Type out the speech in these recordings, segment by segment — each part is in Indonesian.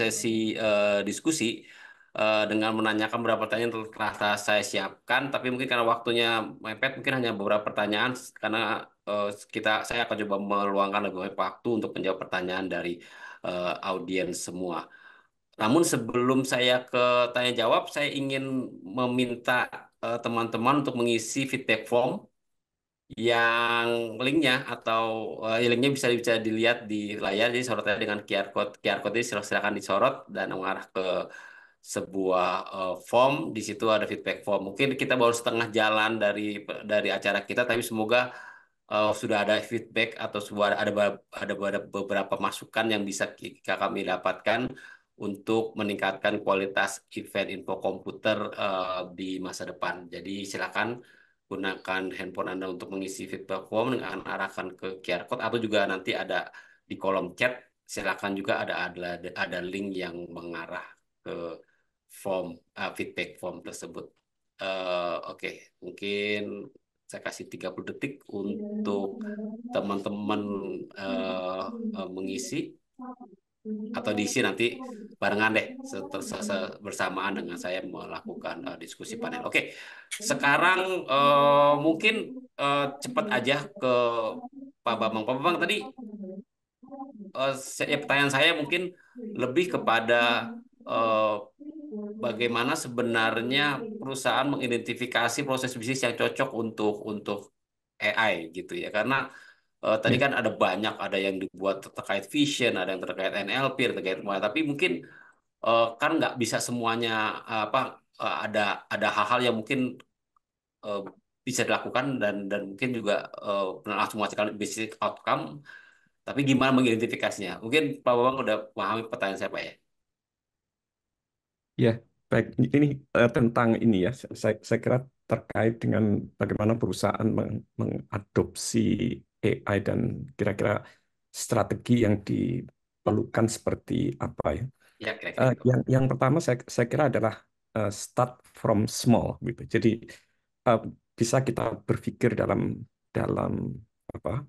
sesi diskusi dengan menanyakan beberapa pertanyaan yang telah saya siapkan, tapi mungkin karena waktunya mepet, mungkin hanya beberapa pertanyaan karena saya akan coba meluangkan lebih banyak waktu untuk menjawab pertanyaan dari audiens semua. Namun sebelum saya ke tanya jawab, saya ingin meminta teman-teman untuk mengisi feedback form yang linknya atau linknya bisa dilihat di layar. Jadi sorotnya dengan QR code ini silakan disorot dan mengarah ke sebuah form. Di situ ada feedback form. Mungkin kita baru setengah jalan dari acara kita, tapi semoga sudah ada feedback atau sebuah ada beberapa masukan yang bisa kami dapatkan untuk meningkatkan kualitas event info komputer di masa depan. Jadi silakan gunakan handphone Anda untuk mengisi feedback form dengan arahkan ke QR code atau juga nanti ada di kolom chat. Silakan juga ada link yang mengarah ke feedback form tersebut. Oke, mungkin saya kasih 30 detik untuk teman-teman eh, mengisi atau diisi nanti barengan deh bersamaan dengan saya melakukan diskusi panel. Oke, sekarang mungkin cepat aja ke Pak Bambang. Pak Bambang tadi pertanyaan saya mungkin lebih kepada eh, bagaimana sebenarnya perusahaan mengidentifikasi proses bisnis yang cocok untuk AI gitu ya. Karena tadi Ya, kan ada yang dibuat terkait vision, ada yang terkait NLP, terkait semua. Tapi mungkin kan nggak bisa semuanya apa ada hal-hal yang mungkin eh, bisa dilakukan dan mungkin juga langsung menghasilkan business outcome. Tapi gimana mengidentifikasinya? Mungkin Pak Bambang udah pahami pertanyaan saya Pak ya. ya, baik. Ini tentang ini ya. Saya kira terkait dengan bagaimana perusahaan mengadopsi AI dan kira-kira strategi yang diperlukan seperti apa ya. Ya kira-kira itu. Yang pertama saya kira adalah start from small gitu. Jadi eh, bisa kita berpikir dalam dalam apa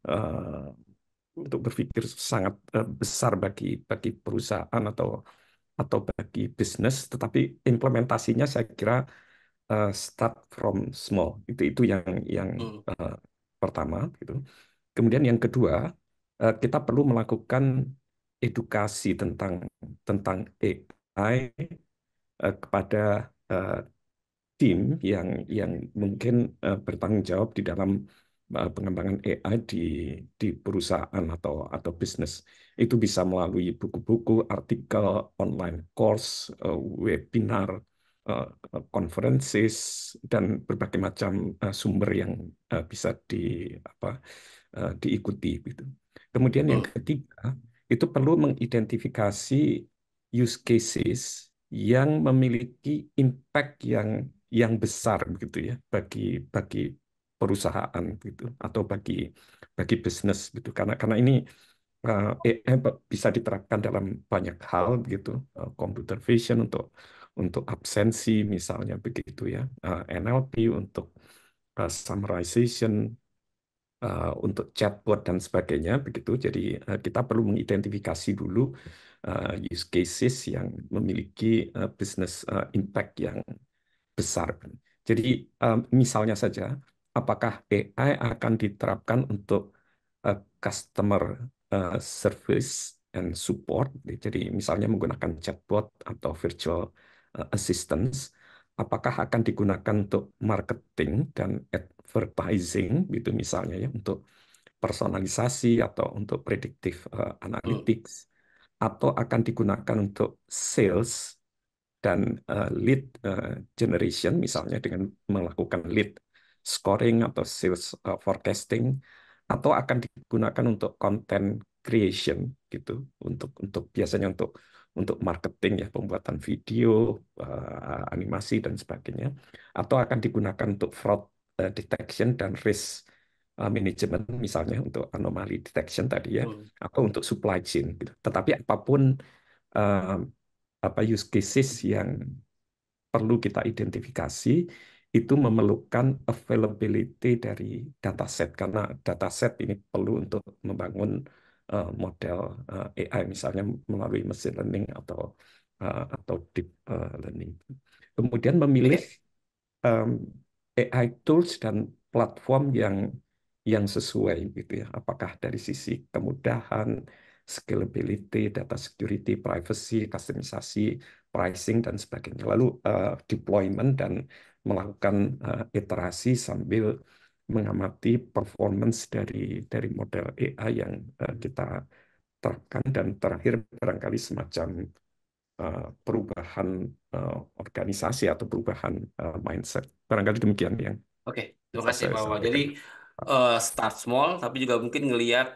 untuk berpikir sangat besar bagi perusahaan atau bagi bisnis, tetapi implementasinya saya kira start from small. Itu yang Hmm. eh, pertama gitu. Kemudian yang kedua, kita perlu melakukan edukasi tentang tentang AI kepada eh, tim yang mungkin bertanggung jawab di dalam pengembangan AI di perusahaan atau bisnis. Itu bisa melalui buku-buku, artikel, online course, webinar, eh, conferences, dan berbagai macam sumber yang bisa apa, diikuti gitu. Kemudian yang Hmm. ketiga, itu perlu mengidentifikasi use cases yang memiliki impact yang besar begitu ya bagi perusahaan gitu atau bagi bisnis gitu karena ini AI bisa diterapkan dalam banyak hal begitu. Computer vision untuk absensi misalnya begitu ya. NLP untuk summarization, untuk chatbot dan sebagainya begitu. Jadi kita perlu mengidentifikasi dulu use cases yang memiliki business impact yang besar. Jadi misalnya saja, apakah AI akan diterapkan untuk customer service and support? Jadi misalnya menggunakan chatbot atau virtual assistants, apakah akan digunakan untuk marketing dan advertising, gitu misalnya ya, untuk personalisasi atau untuk predictive Hmm. analytics, atau akan digunakan untuk sales dan lead generation, misalnya dengan melakukan lead scoring atau sales forecasting, atau akan digunakan untuk content creation gitu, untuk biasanya untuk marketing ya, pembuatan video, animasi dan sebagainya, atau akan digunakan untuk fraud detection dan risk management, misalnya untuk anomali detection tadi ya, Hmm. atau untuk supply chain gitu. Tetapi apapun eh, apa use cases yang perlu kita identifikasi itu memerlukan availability dari dataset karena dataset ini perlu untuk membangun model AI misalnya melalui machine learning atau deep learning. Kemudian memilih Oke, um, AI tools dan platform yang sesuai gitu ya. Apakah dari sisi kemudahan, scalability, data security, privacy, customisasi, pricing dan sebagainya. Lalu deployment dan melakukan iterasi sambil mengamati performance dari model AI yang kita terapkan dan terakhir barangkali semacam perubahan organisasi atau perubahan mindset. Barangkali demikian yang oke. Terima bisa kasih saya Pak Wawan. Jadi sampaikan. start small, tapi juga mungkin ngelihat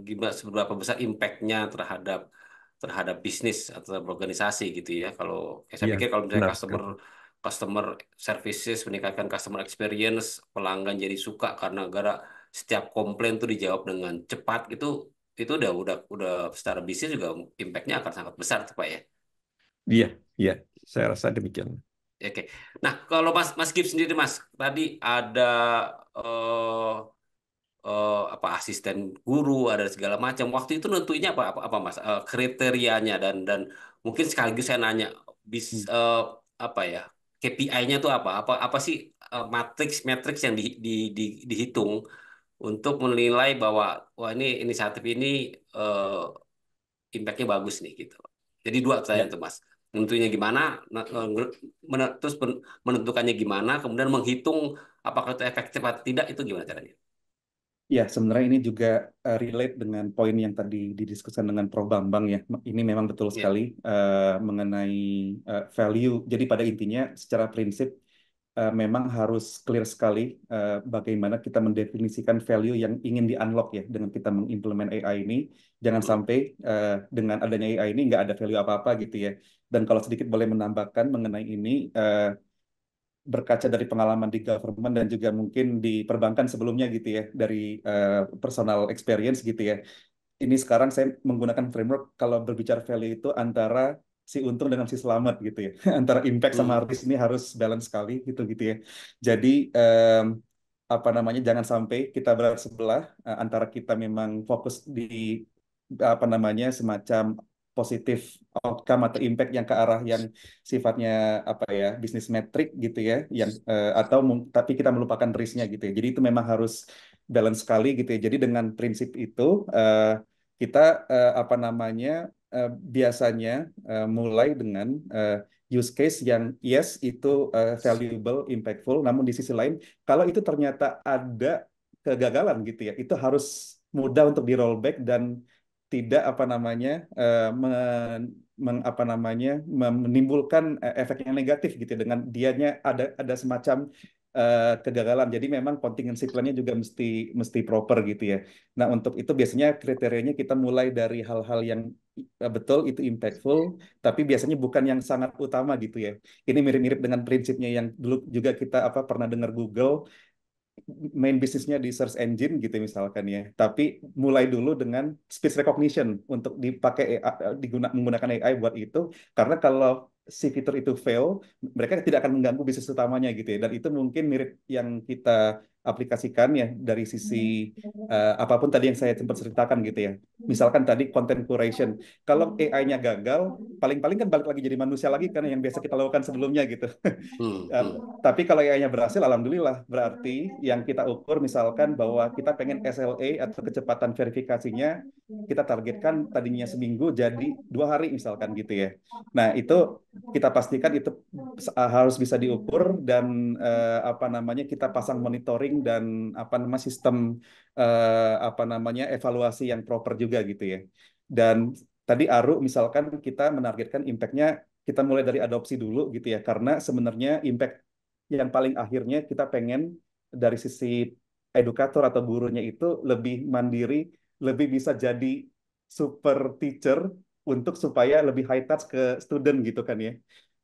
gimana seberapa besar impact-nya terhadap bisnis atau organisasi gitu ya. Kalau saya Iya, pikir kalau misalnya benar customer sekali. customer services meningkatkan customer experience, pelanggan jadi suka karena gara setiap komplain tuh dijawab dengan cepat gitu, itu udah secara bisnis juga impact-nya akan sangat besar tuh Pak ya. Iya, iya, saya rasa demikian. Ya, oke. Nah, kalau Mas Mas Gibbs sendiri Mas, tadi ada eh, apa asisten guru, ada segala macam. Waktu itu nentuinnya apa Mas? Kriterianya dan mungkin sekaligus saya nanya Hmm. apa ya? KPI-nya itu apa? Apa sih matriks yang dihitung untuk menilai bahwa wah ini inisiatif ini eh, impact-nya bagus nih gitu. Jadi dua pertanyaan Ya, itu Mas. Nentunya gimana, terus menentukannya gimana, kemudian menghitung apakah itu efektif atau tidak, itu gimana caranya? ya sebenarnya ini juga relate dengan poin yang tadi didiskusikan dengan Prof. Bambang ya. Ini memang betul Ya. sekali mengenai value. Jadi pada intinya secara prinsip memang harus clear sekali bagaimana kita mendefinisikan value yang ingin di-unlock ya dengan kita mengimplement AI ini. Jangan Hmm. sampai dengan adanya AI ini nggak ada value apa-apa gitu ya. Dan kalau sedikit boleh menambahkan mengenai ini, berkaca dari pengalaman di government dan juga mungkin di perbankan sebelumnya gitu ya, dari personal experience gitu ya. Ini sekarang saya menggunakan framework kalau berbicara value itu antara si untung dengan si selamat gitu ya. Antara impact sama Hmm. risk ini harus balance sekali gitu gitu ya. Jadi apa namanya, jangan sampai kita berada sebelah antara kita memang fokus di apa namanya semacam positif outcome atau impact yang ke arah yang sifatnya apa ya bisnis metrik gitu ya, yang atau tapi kita melupakan risknya gitu ya. Jadi itu memang harus balance sekali gitu ya. Jadi dengan prinsip itu kita apa namanya biasanya mulai dengan use case yang yes itu valuable, impactful, namun di sisi lain kalau itu ternyata ada kegagalan gitu ya, itu harus mudah untuk di rollback dan tidak apa namanya apa namanya menimbulkan efek yang negatif gitu ya, dengan dianya ada semacam kegagalan. Jadi memang contingency plan-nya juga mesti mesti proper gitu ya. Nah, untuk itu biasanya kriterianya kita mulai dari hal-hal yang betul itu impactful, tapi biasanya bukan yang sangat utama gitu ya. Ini mirip-mirip dengan prinsipnya yang dulu juga kita apa pernah dengar Google main bisnisnya di search engine gitu misalkan ya. Tapi mulai dulu dengan speech recognition untuk dipakai menggunakan AI buat itu, karena kalau si fitur itu fail, mereka tidak akan mengganggu bisnis utamanya gitu ya. Dan itu mungkin mirip yang kita aplikasikan ya dari sisi apapun tadi yang saya sempat ceritakan gitu ya. Misalkan tadi content curation. Kalau AI-nya gagal, paling-paling kan balik lagi jadi manusia lagi kan yang biasa kita lakukan sebelumnya gitu. Hmm. Eh, Hmm. Tapi kalau AI-nya berhasil, alhamdulillah. Berarti yang kita ukur misalkan bahwa kita pengen SLA atau kecepatan verifikasinya kita targetkan tadinya seminggu jadi 2 hari misalkan gitu ya. Nah itu kita pastikan itu harus bisa diukur dan apa namanya kita pasang monitoring dan apa namanya sistem apa namanya evaluasi yang proper juga gitu ya. Dan tadi Aru misalkan kita menargetkan impact-nya kita mulai dari adopsi dulu gitu ya, karena sebenarnya impact yang paling akhirnya kita pengen dari sisi edukator atau gurunya itu lebih mandiri, lebih bisa jadi super teacher untuk supaya lebih high touch ke student gitu kan ya.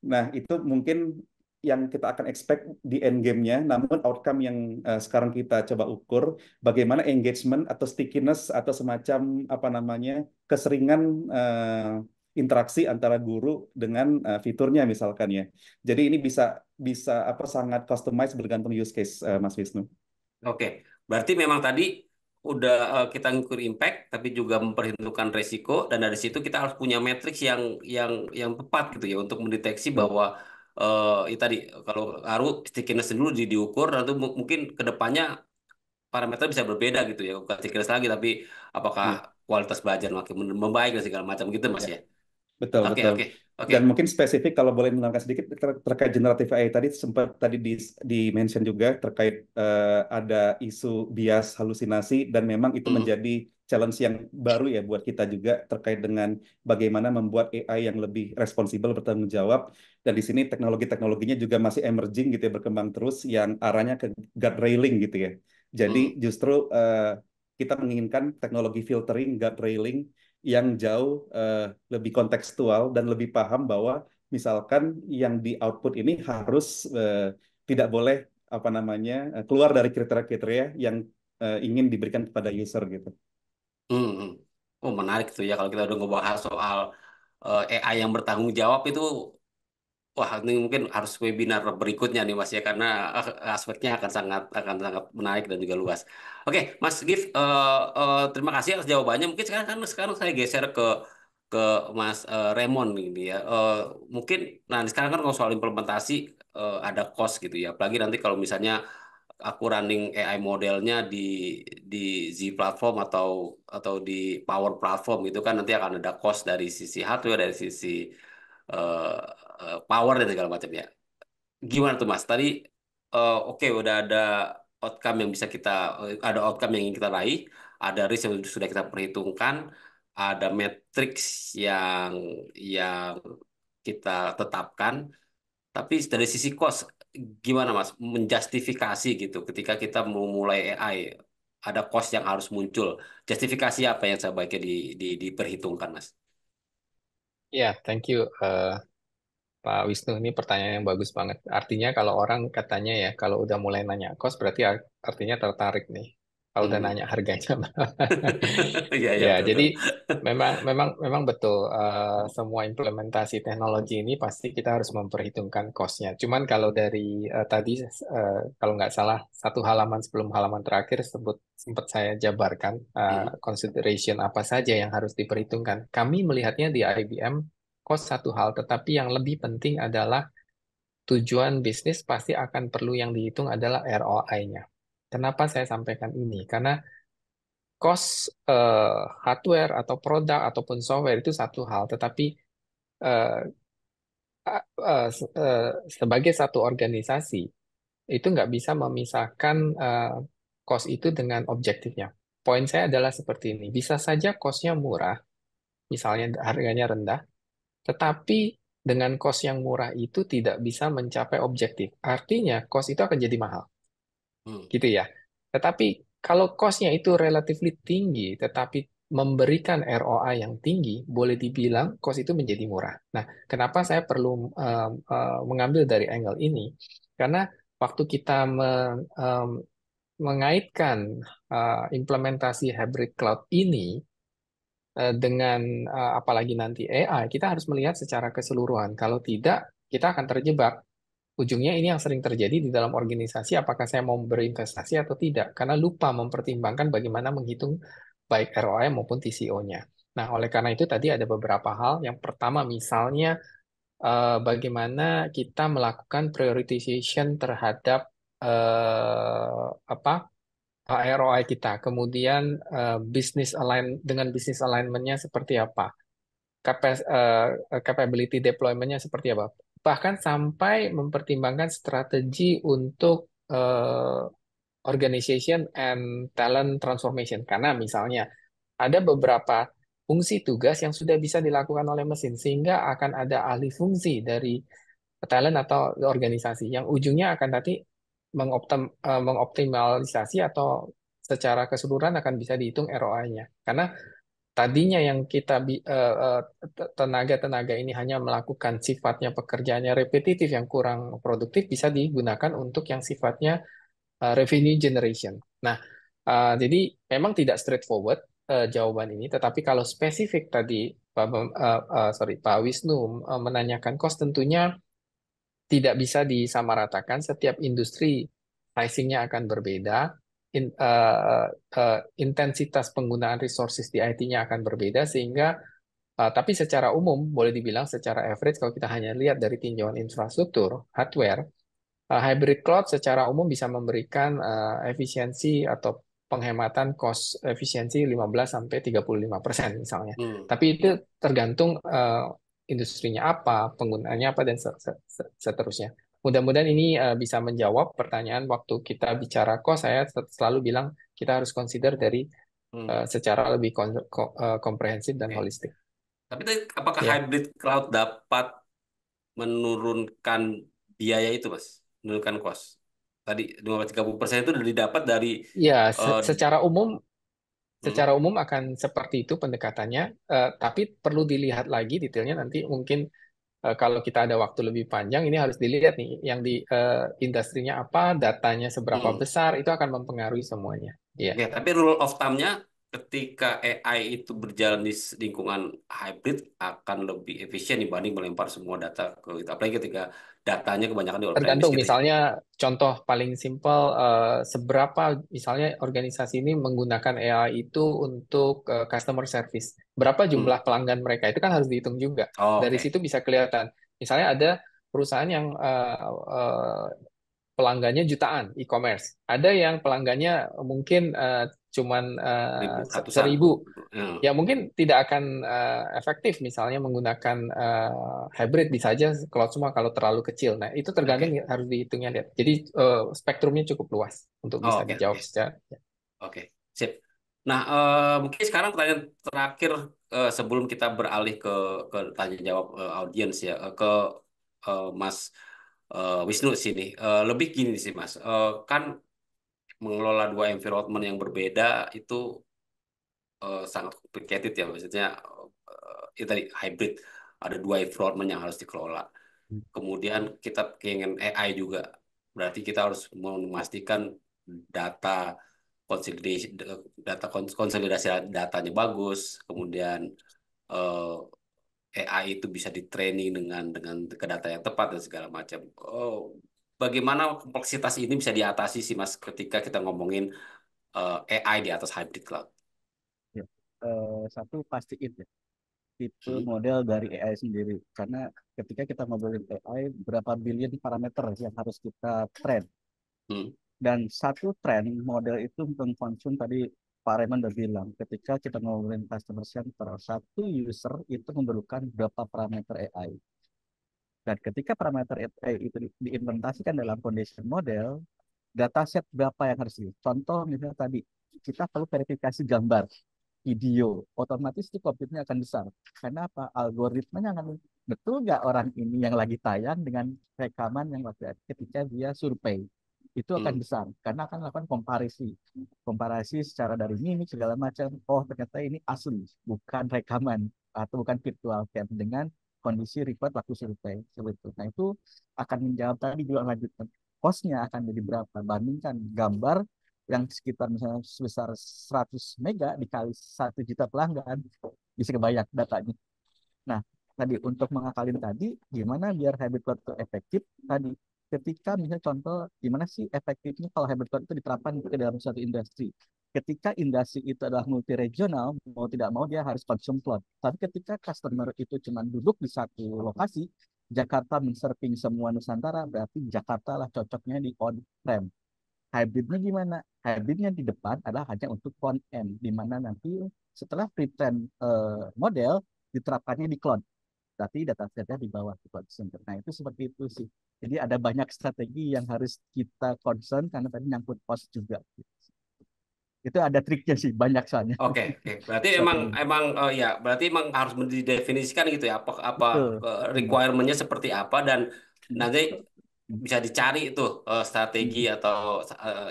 Nah, itu mungkin yang kita akan expect di end game-nya, namun outcome yang sekarang kita coba ukur, bagaimana engagement atau stickiness atau semacam apa namanya keseringan interaksi antara guru dengan fiturnya misalkan ya. Jadi ini bisa bisa apa sangat customize bergantung use case Mas Wisnu. Oke, berarti memang tadi kita ngukur impact, tapi juga memperhitungkan resiko, dan dari situ kita harus punya matriks yang tepat gitu ya untuk mendeteksi Betul. bahwa itu tadi kalau harus stickiness dulu diukur, lalu mungkin kedepannya parameter bisa berbeda gitu ya, bukan stickiness lagi, tapi apakah Iya. kualitas belajar makin membaik dan segala macam gitu Mas Ya. ya. Betul, Oke, betul. oke, oke. Dan mungkin spesifik kalau boleh menambahkan sedikit terkait generatif AI tadi sempat tadi di mention juga terkait ada isu bias halusinasi dan memang itu Mm, menjadi challenge yang baru ya buat kita juga terkait dengan bagaimana membuat AI yang lebih responsibel bertanggung jawab dan di sini teknologi-teknologinya juga masih emerging gitu ya berkembang terus yang arahnya ke guardrailing gitu ya. Jadi mm. justru kita menginginkan teknologi filtering guardrailing yang jauh lebih kontekstual dan lebih paham bahwa misalkan yang di output ini harus tidak boleh apa namanya keluar dari kriteria-kriteria yang ingin diberikan kepada user gitu. Hmm, hmm. Oh, menarik tuh ya kalau kita udah ngebahas soal AI yang bertanggung jawab itu. Wah, ini mungkin harus webinar berikutnya nih Mas ya, karena aspeknya akan sangat menarik dan juga luas. Oke, Mas Gif, terima kasih atas jawabannya. Mungkin sekarang saya geser ke Mas Raymond ini ya. Mungkin, nah sekarang kan kalau soal implementasi ada cost gitu ya. Apalagi nanti kalau misalnya aku running AI modelnya di Z platform atau di Power platform itu kan nanti akan ada cost dari sisi hardware, dari sisi eh, power dan segala macam ya. Gimana tuh Mas? Tadi oke, udah ada outcome yang bisa kita ada outcome yang ingin kita raih, ada risk yang sudah kita perhitungkan, ada matrix yang kita tetapkan. Tapi dari sisi cost, gimana Mas? Menjustifikasi gitu ketika kita mau mulai AI, ada cost yang harus muncul. Justifikasi apa yang sebaiknya diperhitungkan, Mas? Ya, thank you, Pak Wisnu. Ini pertanyaan yang bagus banget. Artinya kalau orang katanya ya, kalau udah mulai nanya kos, berarti artinya tertarik nih. Kalau udah Hmm. nanya harganya. Iya, iya, Ya, betul, jadi betul. memang betul. Semua implementasi teknologi ini pasti kita harus memperhitungkan kosnya. Cuman kalau dari tadi, kalau nggak salah, satu halaman sebelum halaman terakhir sempat saya jabarkan Hmm. consideration apa saja yang harus diperhitungkan. Kami melihatnya di IBM cost satu hal, tetapi yang lebih penting adalah tujuan bisnis pasti akan perlu yang dihitung adalah ROI-nya. Kenapa saya sampaikan ini? Karena cost hardware atau produk ataupun software itu satu hal, tetapi eh, sebagai satu organisasi itu nggak bisa memisahkan cost itu dengan objektifnya. Poin saya adalah seperti ini, bisa saja cost-nya murah, misalnya harganya rendah, tetapi dengan cost yang murah itu tidak bisa mencapai objektif. Artinya cost itu akan jadi mahal, Hmm. gitu ya. Tetapi kalau cost-nya itu relatively tinggi, tetapi memberikan ROI yang tinggi, boleh dibilang cost itu menjadi murah. Nah, kenapa saya perlu mengambil dari angle ini? Karena waktu kita mengaitkan implementasi hybrid cloud ini dengan apalagi nanti AI, kita harus melihat secara keseluruhan. Kalau tidak, kita akan terjebak. Ujungnya ini yang sering terjadi di dalam organisasi, apakah saya mau berinvestasi atau tidak, karena lupa mempertimbangkan bagaimana menghitung baik ROI maupun TCO-nya. Nah, oleh karena itu tadi ada beberapa hal. Yang pertama, misalnya bagaimana kita melakukan prioritization terhadap apa ROI kita, kemudian bisnis align dengan bisnis alignment-nya seperti apa, capability deployment-nya seperti apa. Bahkan sampai mempertimbangkan strategi untuk organization and talent transformation. Karena misalnya ada beberapa fungsi tugas yang sudah bisa dilakukan oleh mesin, sehingga akan ada alih fungsi dari talent atau organisasi yang ujungnya akan nanti mengoptimalisasi atau secara keseluruhan akan bisa dihitung ROI-nya. Karena tadinya yang kita tenaga-tenaga ini hanya melakukan sifatnya pekerjaannya repetitif yang kurang produktif bisa digunakan untuk yang sifatnya revenue generation. Nah, jadi memang tidak straightforward jawaban ini, tetapi kalau spesifik tadi Pak Wisnu menanyakan cost, tentunya tidak bisa disamaratakan. Setiap industri pricing-nya akan berbeda. intensitas penggunaan resources di IT-nya akan berbeda sehingga tapi secara umum boleh dibilang secara average kalau kita hanya lihat dari tinjauan infrastruktur hardware, hybrid cloud secara umum bisa memberikan efisiensi atau penghematan cost efisiensi 15 sampai 35% misalnya. Hmm. Tapi itu tergantung industrinya apa, penggunaannya apa dan seterusnya. Mudah-mudahan ini bisa menjawab pertanyaan waktu kita bicara cost. Saya selalu bilang kita harus consider dari Hmm. secara lebih komprehensif dan Oke. holistik. Tapi tadi apakah Ya, hybrid cloud dapat menurunkan biaya itu, Mas? Menurunkan cost. Tadi 30% itu udah didapat dari ya eh, secara hmm, umum akan seperti itu pendekatannya, tapi perlu dilihat lagi detailnya nanti mungkin kalau kita ada waktu lebih panjang ini harus dilihat nih yang di industrinya apa, datanya seberapa hmm. besar itu akan mempengaruhi semuanya. Iya. Ya, tapi rule of thumb-nya ketika AI itu berjalan di lingkungan hybrid akan lebih efisien dibanding melempar semua data ke itu. Apalagi ketika datanya kebanyakan di on-premise Tergantung gitu ya. misalnya contoh paling simpel seberapa misalnya organisasi ini menggunakan AI itu untuk customer service. Berapa Hmm. jumlah pelanggan mereka itu kan harus dihitung juga. Oh, Dari oke. situ bisa kelihatan. Misalnya ada perusahaan yang pelanggannya jutaan e-commerce. Ada yang pelanggannya mungkin cuman Ribu, ratusan. 1.000. Hmm. Ya mungkin tidak akan efektif misalnya menggunakan hybrid bisa aja cloud semua kalau terlalu kecil. Nah itu tergantung Oke. harus dihitungnya lihat. Jadi spektrumnya cukup luas untuk Oh, bisa oke, dijawab oke. secara. Oke, sip. Nah, mungkin sekarang pertanyaan terakhir sebelum kita beralih ke tanya jawab audiens ya, Mas Wisnu sini. Lebih gini sih, Mas. Kan mengelola dua environment yang berbeda itu sangat complicated ya, maksudnya itu tadi hybrid, ada dua environment yang harus dikelola. Kemudian kita pengen AI juga, berarti kita harus memastikan data konsolidasi konsolidasi datanya bagus, kemudian AI itu bisa di training dengan ke data yang tepat dan segala macam. Bagaimana kompleksitas ini bisa diatasi sih Mas ketika kita ngomongin AI di atas hybrid cloud? Ya. Satu pastiin ya tipe Hmm, model dari AI sendiri karena ketika kita ngobrolin AI berapa billion parameter yang harus kita train hmm, dan satu train model itu mengkonsum tadi Pak Raymond udah bilang ketika kita ngobrolin customer center satu user itu memerlukan berapa parameter AI dan ketika parameter AI itu diimplementasikan dalam foundation model dataset berapa yang harus di contoh misalnya tadi kita perlu verifikasi gambar video, otomatis itu komputernya akan besar. Karena apa? Algoritmanya akan betul nggak orang ini yang lagi tayang dengan rekaman yang waktu ketika dia survei. Itu akan hmm, besar karena akan melakukan komparisi. Komparasi secara dari mimik segala macam. Oh, ternyata ini asli, bukan rekaman atau bukan virtual cam dengan kondisi record waktu survei. Seperti itu. Nah, itu akan menjawab tadi juga lanjutkan. Cost-nya akan jadi berapa? Bandingkan gambar yang sekitar misalnya sebesar 100 mega dikali 1 juta pelanggan bisa kebayang datanya. Nah, tadi untuk mengakalin tadi gimana biar hybrid cloud itu efektif tadi ketika misalnya contoh gimana sih efektifnya kalau hybrid cloud itu diterapkan ke dalam suatu industri. Ketika industri itu adalah multi regional, mau tidak mau dia harus konsum cloud. Tapi ketika customer itu cuma duduk di satu lokasi, Jakarta men-serving semua Nusantara, berarti Jakarta lah cocoknya di on-prem. Hybridnya gimana? Hybridnya di depan adalah hanya untuk front end, di mana nanti setelah pre-train model diterapkannya di cloud. Tapi datasetnya di bawah di cloud center. Nah itu seperti itu sih. Jadi ada banyak strategi yang harus kita concern karena tadi nyangkut cost juga. Itu ada triknya sih, banyak soalnya Oke, oke. Berarti emang strategi. emang ya, berarti emang harus didefinisikan gitu ya, apa apa Betul. Hmm. requirement-nya seperti apa dan Hmm. nanti Hmm. bisa dicari itu strategi Hmm. atau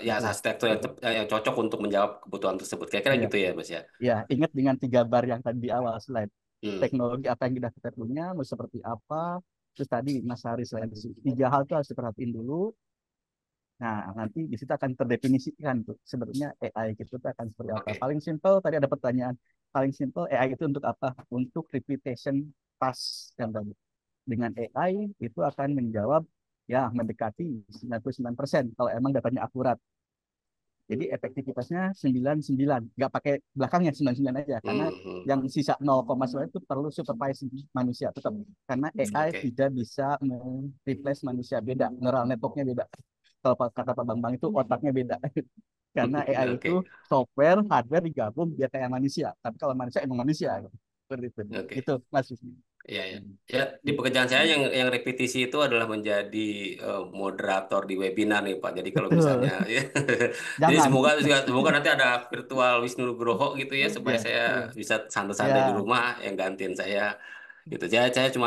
ya Betul. arsitektur yang cocok untuk menjawab kebutuhan tersebut. Kira-kira Iya. gitu ya, Mas ya. Ya, ingat dengan 3 bar yang tadi di awal slide. Hmm. Teknologi apa yang kita punya, mau seperti apa. Terus tadi Mas Haris, 3 hal itu harus diperhatiin dulu. Nah, nanti di situ akan terdefinisikan tuh sebenarnya AI itu tuh akan seperti apa. Oke. Paling simple tadi ada pertanyaan. Paling simple AI itu untuk apa? Untuk reputation task yang tadi. Dengan AI itu akan menjawab ya mendekati 99% kalau emang datanya akurat. Jadi efektivitasnya 99, nggak pakai belakangnya 99 aja, karena Hmm. yang sisa 0,9 itu perlu supervise manusia tetap, karena AI Oke. tidak bisa replace manusia, beda, neural networknya beda. Kalau kata Pak Bambang itu otaknya beda. Karena AI itu Oke. software, hardware digabung biar kayak manusia. Tapi kalau manusia emang manusia. Seperti itu. Oke. Gitu, Mas Wisnu. Ya, ya. Ya, di pekerjaan saya yang repetisi itu adalah menjadi moderator di webinar nih Pak. Jadi kalau Betul. misalnya ya. Jadi Jangan. semoga nanti ada virtual Wisnu Nugroho gitu ya supaya Ya, saya ya, bisa santai-santai di ya. rumah yang gantiin saya gitu.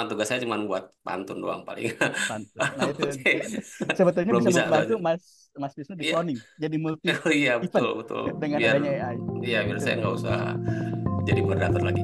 Tugas saya cuma buat pantun doang paling. Pantun. Nah itu Oke. sebetulnya Belum bisa bisa membantu soalnya. Mas Mas Wisnu di Iya. cloning, jadi multi Oh iya, event betul betul. dengan Biar adanya AI. iya biar Itu. saya nggak usah jadi moderator lagi.